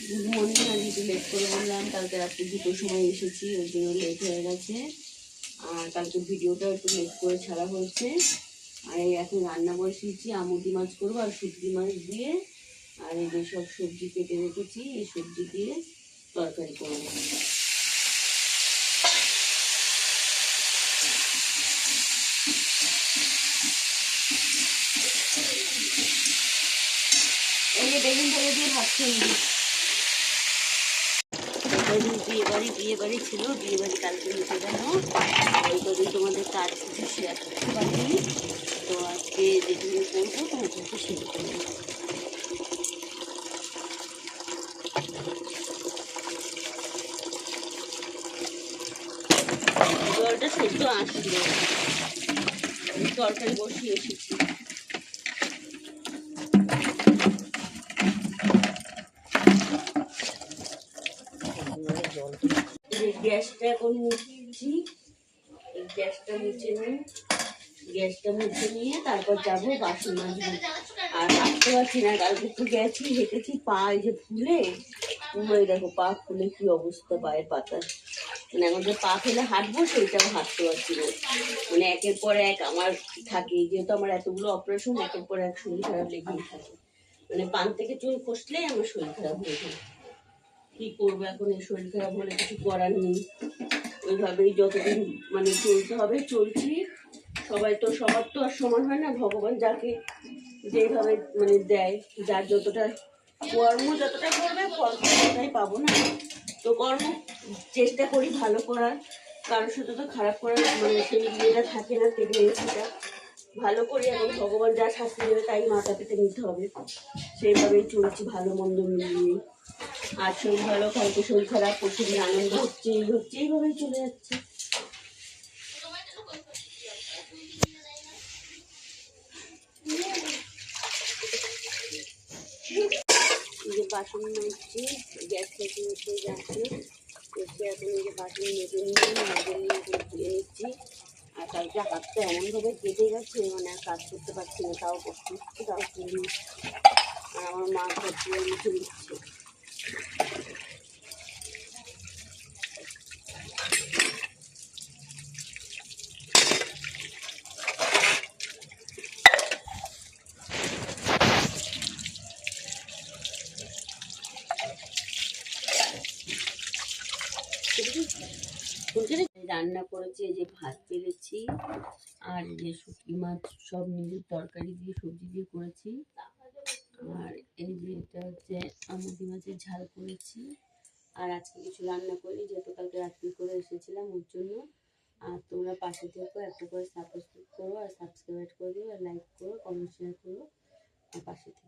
Good morning. আজ একটু late করে বললাম, কালকে রাত্রে 2টোর সময় এসেছি, ওই জন্য লেট হয়ে গেছে। আর কালকে ভিডিওটা একটু লেট করে ছাড়া হয়েছে। আর এই এখন রান্না বসিয়েছি, আমুদি মাছ করবো আর শুটকি মাছ দিয়ে। আর এই যে সব সবজি কেটে রেখেছি, এই সবজি দিয়ে তরকারি করবো। এই যে বেগুন ফেলে দিয়ে ভাত খেয়ে বিয়ে বাড়ি ছিল, বিয়ে বাড়ি কালকে মিটে গেল। ওই কদিন তোমাদের কাজ কিছু শেয়ার করতে পারিনি, তো আজকে যেটুকু করবো তোমাদেরকে শেয়ার করবো। জলটা সেদ্ধ আসলো, তরকারি বসিয়ে এসেছি। গ্যাসটা এখন মুছিয়েছি, গ্যাসটা মুছে নিয়ে তারপর যাবো বাসন মাজবো। আর হাঁটতে পারছি না, কালকে একটু গেছি, হেঁটেছি, পা এই যে ফুলে দেখো, পা ফুলে কি অবস্থা পায়ের পাতা। মানে এখন যে পা ফেলে হাঁটবো সেইটাও হাঁটতে পারছি না। মানে একের পর এক আমার থাকে, যেহেতু আমার এতগুলো অপারেশন, একের পর এক শরীর খারাপ লেগেই থাকে। মানে পান থেকে চুল খসলেই আমার শরীর খারাপ হয়ে যায়। কি করবো এখন, এই শরীর খারাপ হলে কিছু করার নেই, ওইভাবেই যতদিন মানে চলতে হবে চলছি। সবার তো আর সমান হয় না, ভগবান যাকে যেভাবে মানে দেয়, যার যতটা কর্ম যতটা করবে ফল ততটাই পাবো না। তো কর্ম চেষ্টা করি ভালো করার, কারোর সাথে তো খারাপ করার মানে সেই ইয়েটা থাকে না, টেন্ডেন্সিটা। ভালো করি, এবং ভগবান যা শাস্তি দেবে তাই মাথা পেতে নিতে হবে, সেইভাবেই চলছি ভালো মন্দ মিলিয়ে। আজ শরীর ভালো, কালকে শরীর খারাপ, পরশুদিন আনন্দ হচ্ছে, এইভাবেই চলে যাচ্ছে। এই যে বাসন মাজছি, গ্যাস থেকে উঠে যাচ্ছে, এসে এখন এই যে বাসন মেজে নিয়ে ধুয়ে নিচ্ছি। আর কালকে হাতটা এমনভাবে কেটে গেছে, মানে আর কাজ করতে পারছি না, তাও করতে হচ্ছে, তাও তুলি। আর আমার মা ঘর দিয়ে মুখে দিচ্ছে। রান্না করেছি, এই যে ভাত পেরেছি, আর যে শুটকি মাছ সব নিজের তরকারি দিয়ে সবজি দিয়ে করেছি। আর এই যে এটা হচ্ছে আমুদি মাছের ঝাল করেছি। আর আজকে কিছু রান্না করিনি, যেহেতু কালকে রাত্রি করে এসেছিলাম ওর জন্য। আর তোমরা পাশে থেকো, একটা করে সাবস্ক্রাইব করো, আর সাবস্ক্রাইব করে দিও, আর লাইক করো, কমেন্ট শেয়ার করো, আর পাশে থেকো।